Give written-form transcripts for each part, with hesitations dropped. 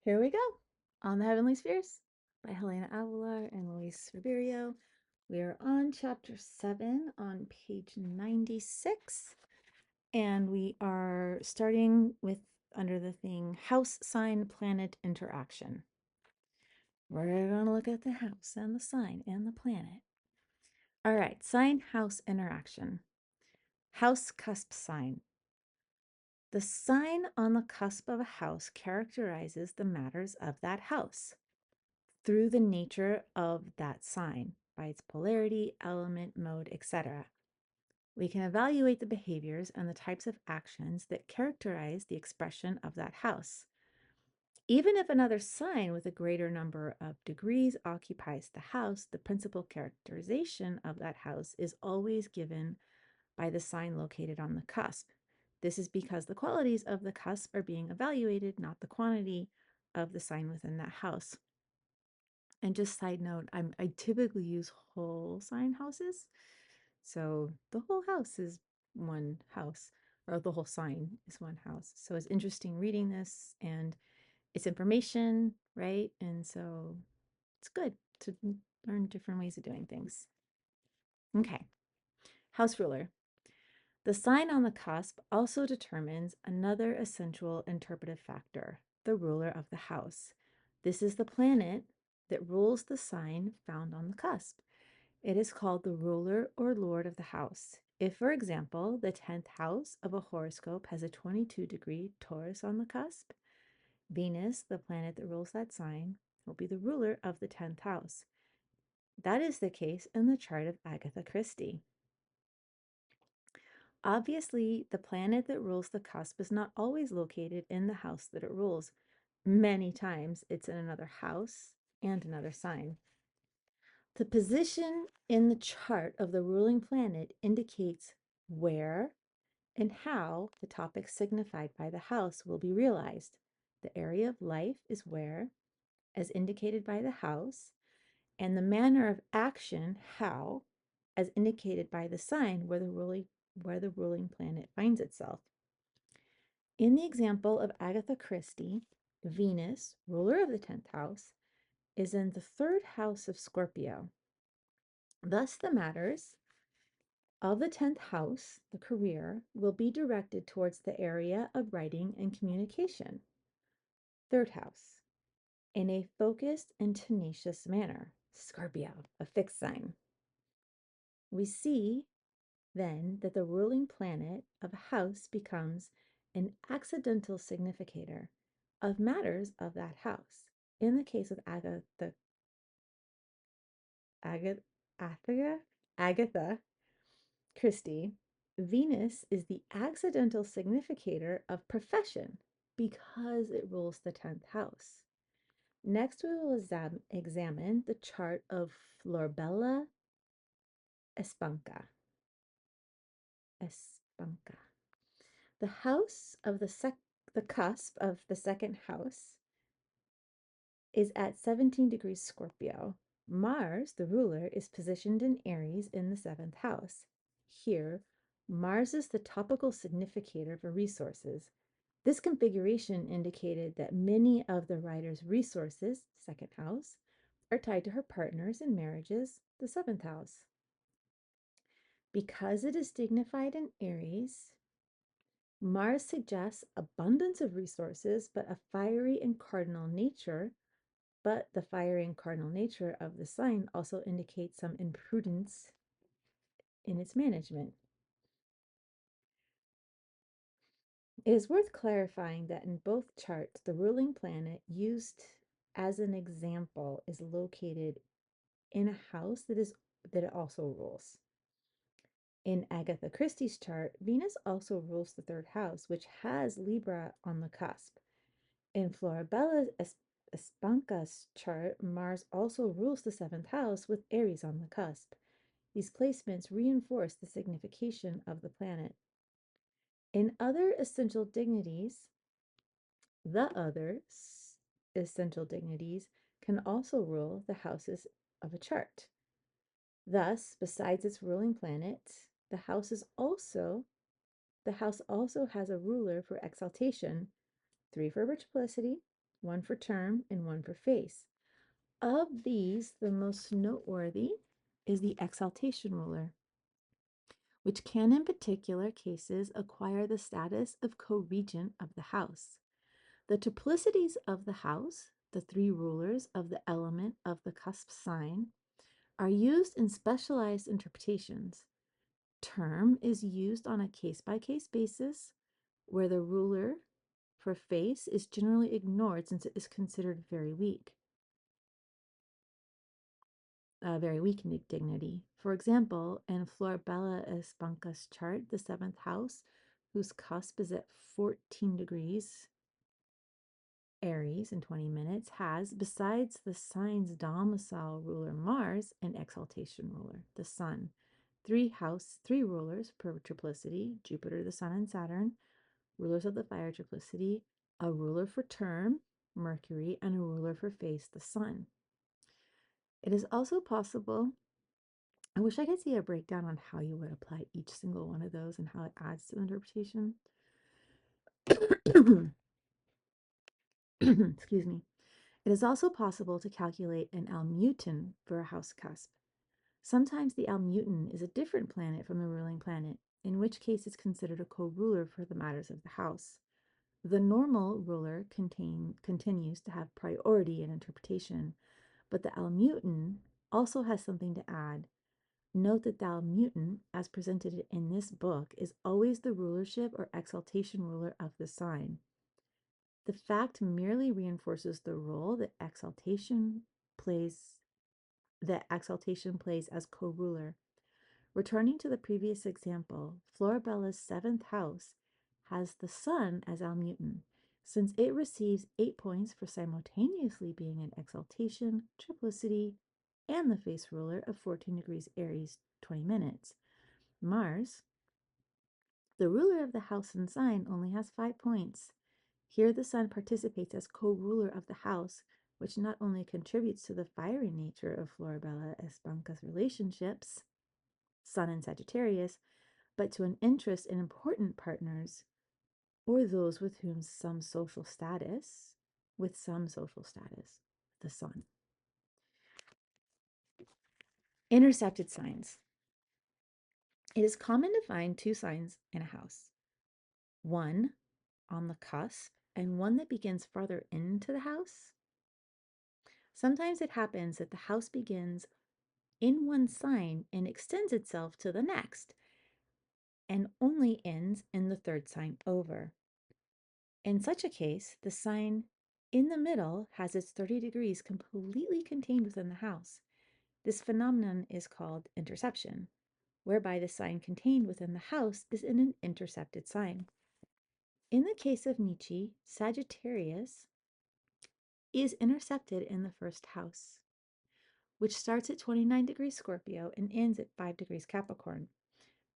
Here we go. On the Heavenly Spheres by Helena Avila and Luis Ribeiro. We are on chapter 7 on page 96. And we are starting with under the thing house sign planet interaction. We're going to look at the house and the sign and the planet. All right, sign house interaction. House cusp sign. The sign on the cusp of a house characterizes the matters of that house through the nature of that sign by its polarity, element, mode, etc. We can evaluate the behaviors and the types of actions that characterize the expression of that house. Even if another sign with a greater number of degrees occupies the house, the principal characterization of that house is always given by the sign located on the cusp. This is because the qualities of the cusp are being evaluated, not the quantity of the sign within that house. And just side note, I typically use whole sign houses. So the whole house is one house, or the whole sign is one house. So it's interesting reading this, and it's information, right? And so it's good to learn different ways of doing things. Okay, house ruler. The sign on the cusp also determines another essential interpretive factor, the ruler of the house. This is the planet that rules the sign found on the cusp. It is called the ruler or lord of the house. If, for example, the 10th house of a horoscope has a 22-degree Taurus on the cusp, Venus, the planet that rules that sign, will be the ruler of the 10th house. That is the case in the chart of Agatha Christie. Obviously, the planet that rules the cusp is not always located in the house that it rules. Many times it's in another house and another sign. The position in the chart of the ruling planet indicates where and how the topic signified by the house will be realized. The area of life is where, as indicated by the house, and the manner of action, how, as indicated by the sign where the ruling planet finds itself. In the example of Agatha Christie, Venus, ruler of the 10th house, is in the 3rd house of Scorpio. Thus, the matters of the 10th house, the career, will be directed towards the area of writing and communication, 3rd house, in a focused and tenacious manner, Scorpio, a fixed sign. We see then that the ruling planet of a house becomes an accidental significator of matters of that house. In the case of Agatha Christie, Venus is the accidental significator of profession because it rules the 10th house. Next, we will examine the chart of Florbella Espanca. The house of the cusp of the 2nd house is at 17 degrees Scorpio. Mars, the ruler, is positioned in Aries in the 7th house. Here, Mars is the topical significator for resources. This configuration indicated that many of the writer's resources, 2nd house, are tied to her partners and marriages, the 7th house. Because it is dignified in Aries, Mars suggests abundance of resources, but a fiery and cardinal nature. But the fiery and cardinal nature of the sign also indicates some imprudence in its management. It is worth clarifying that in both charts, the ruling planet used as an example is located in a house that it also rules. In Agatha Christie's chart, Venus also rules the 3rd house, which has Libra on the cusp. In Florabella Espanca's chart, Mars also rules the 7th house with Aries on the cusp. These placements reinforce the signification of the planet. In other essential dignities, the other essential dignities can also rule the houses of a chart. Thus, besides its ruling planet, the house also has a ruler for exaltation, 3 for rituality, one for term, and one for face. Of these, the most noteworthy is the exaltation ruler, which can in particular cases acquire the status of co-regent of the house. The triplicities of the house, the three rulers of the element of the cusp sign, are used in specialized interpretations. Term is used on a case-by-case basis, where the ruler for face is generally ignored since it is considered very weak in dignity. For example, in Florabella Espanca's chart, the seventh house, whose cusp is at 14 degrees Aries in 20 minutes, has, besides the sign's domicile ruler Mars, an exaltation ruler, the Sun. Three rulers per triplicity, Jupiter, the Sun, and Saturn, rulers of the fire triplicity, a ruler for term, Mercury, and a ruler for face, the Sun. It is also possible, I wish I could see a breakdown on how you would apply each single one of those and how it adds to the interpretation. Excuse me. It is also possible to calculate an almutin for a house cusp. Sometimes the almutin is a different planet from the ruling planet, in which case it's considered a co-ruler for the matters of the house. The normal ruler continues to have priority in interpretation, but the almutin also has something to add. Note that the almutin, as presented in this book, is always the rulership or exaltation ruler of the sign. The fact merely reinforces the role that exaltation plays as co-ruler. Returning to the previous example, Florabella's seventh house has the Sun as almutin, since it receives 8 points for simultaneously being an exaltation, triplicity, and the face ruler of 14 degrees Aries, 20 minutes. Mars, the ruler of the house and sign, only has 5 points. Here the Sun participates as co-ruler of the house, which not only contributes to the fiery nature of Florabella Espanca's relationships, Sun and Sagittarius, but to an interest in important partners or those with some social status, the Sun. Intercepted signs. It is common to find two signs in a house, one on the cusp and one that begins farther into the house. Sometimes it happens that the house begins in one sign and extends itself to the next, and only ends in the third sign over. In such a case, the sign in the middle has its 30 degrees completely contained within the house. This phenomenon is called interception, whereby the sign contained within the house is in an intercepted sign. In the case of Nietzsche, Sagittarius is intercepted in the first house, which starts at 29 degrees Scorpio and ends at 5 degrees Capricorn.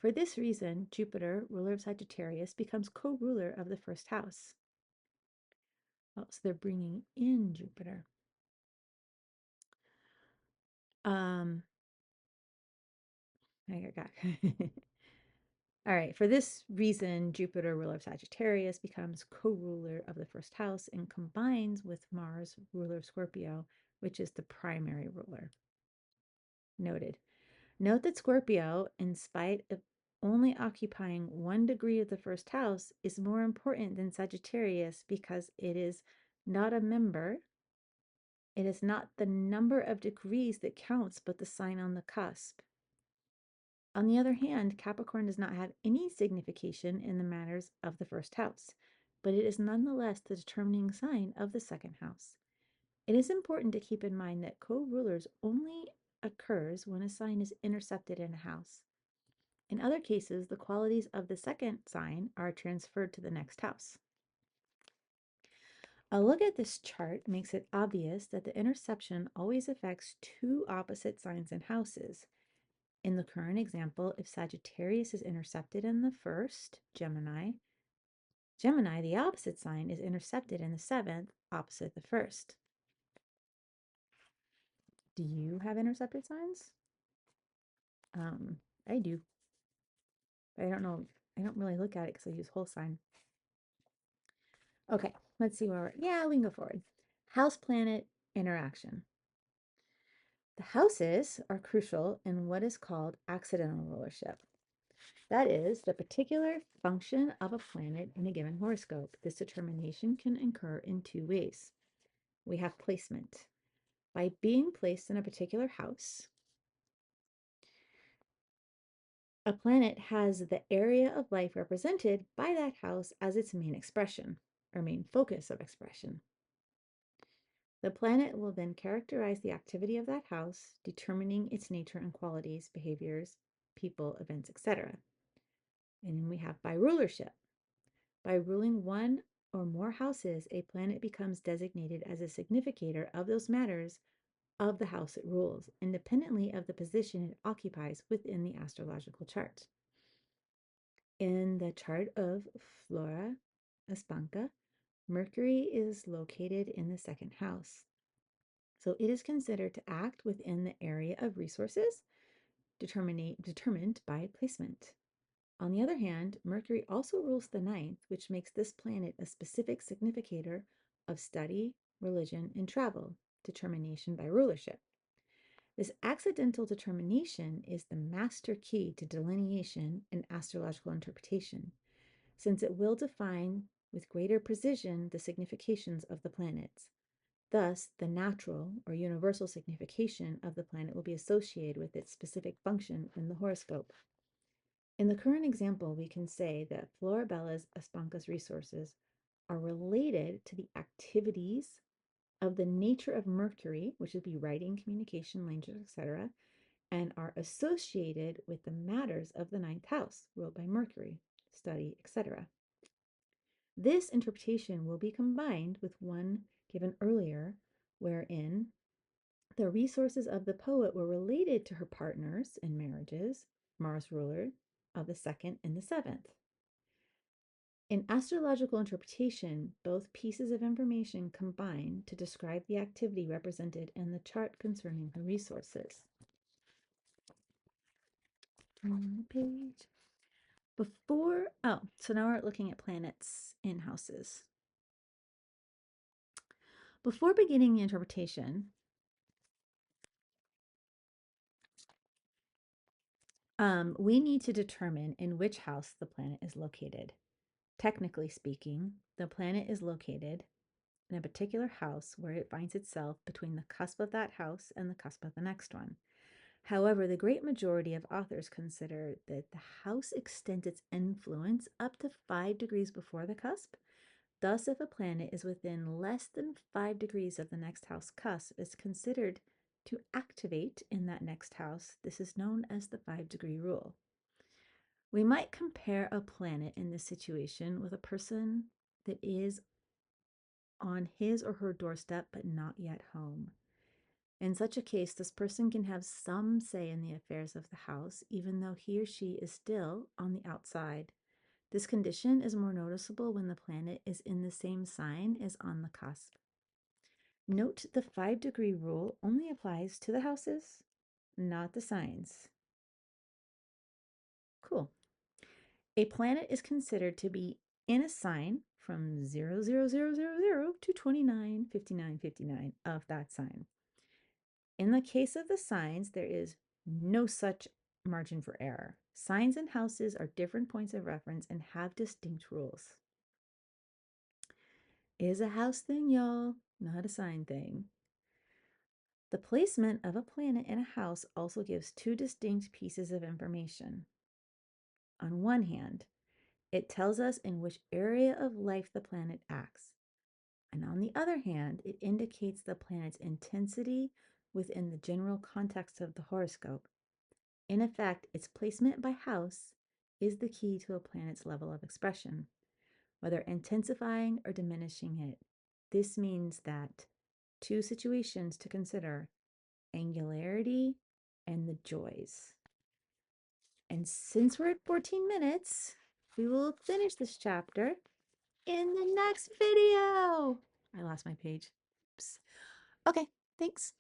For this reason, Jupiter, ruler of Sagittarius, becomes co-ruler of the first house. Oh, so they're bringing in Jupiter. I got All right, for this reason, Jupiter, ruler of Sagittarius, becomes co-ruler of the first house and combines with Mars, ruler of Scorpio, which is the primary ruler. Noted. Note that Scorpio, in spite of only occupying 1 degree of the first house, is more important than Sagittarius because it is not a member. It is not the number of degrees that counts, but the sign on the cusp. On the other hand, Capricorn does not have any signification in the matters of the first house, but it is nonetheless the determining sign of the second house. It is important to keep in mind that co-rulers only occurs when a sign is intercepted in a house. In other cases, the qualities of the second sign are transferred to the next house. A look at this chart makes it obvious that the interception always affects two opposite signs and houses. In the current example, if Sagittarius is intercepted in the first, Gemini, the opposite sign, is intercepted in the seventh, opposite the first. Do you have intercepted signs? I do. But I don't know. I don't really look at it because I use whole sign. Okay, let's see where we can go forward. House planet interaction. The houses are crucial in what is called accidental rulership. That is the particular function of a planet in a given horoscope. This determination can occur in two ways. We have placement. By being placed in a particular house, a planet has the area of life represented by that house as its main expression, or main focus of expression. The planet will then characterize the activity of that house, determining its nature and qualities, behaviors, people, events, etc. And then we have by rulership. By ruling one or more houses, a planet becomes designated as a significator of those matters of the house it rules, independently of the position it occupies within the astrological chart. In the chart of Flora Espanca, Mercury is located in the second house. So it is considered to act within the area of resources determined by placement. On the other hand, Mercury also rules the ninth, which makes this planet a specific significator of study, religion, and travel, determination by rulership. This accidental determination is the master key to delineation and astrological interpretation, since it will define with greater precision the significations of the planets. Thus, the natural or universal signification of the planet will be associated with its specific function in the horoscope. In the current example, we can say that Florabella Espanca's resources are related to the activities of the nature of Mercury, which would be writing, communication, language, etc., and are associated with the matters of the ninth house, ruled by Mercury, study, etc. This interpretation will be combined with one given earlier, wherein the resources of the poet were related to her partners in marriages, Mars ruler of the second and the seventh. In astrological interpretation, both pieces of information combine to describe the activity represented in the chart concerning her resources. On the page. So now we're looking at planets in houses. Before beginning the interpretation, we need to determine in which house the planet is located. Technically speaking, the planet is located in a particular house where it finds itself between the cusp of that house and the cusp of the next one. However, the great majority of authors consider that the house extends its influence up to 5 degrees before the cusp. Thus, if a planet is within less than 5 degrees of the next house cusp, it's considered to activate in that next house. This is known as the 5-degree rule. We might compare a planet in this situation with a person that is on his or her doorstep but not yet home. In such a case, this person can have some say in the affairs of the house, even though he or she is still on the outside. This condition is more noticeable when the planet is in the same sign as on the cusp. Note the 5-degree rule only applies to the houses, not the signs. Cool. A planet is considered to be in a sign from 00000 to 295959 of that sign. In the case of the signs, there is no such margin for error. Signs and houses are different points of reference and have distinct rules. It is a house thing, y'all, not a sign thing. The placement of a planet in a house also gives two distinct pieces of information. On one hand, it tells us in which area of life the planet acts. And on the other hand, it indicates the planet's intensity within the general context of the horoscope. In effect, its placement by house is the key to a planet's level of expression, whether intensifying or diminishing it. This means that two situations to consider: angularity and the joys. And since we're at 14 minutes, we will finish this chapter in the next video. I lost my page. Oops. Okay, thanks.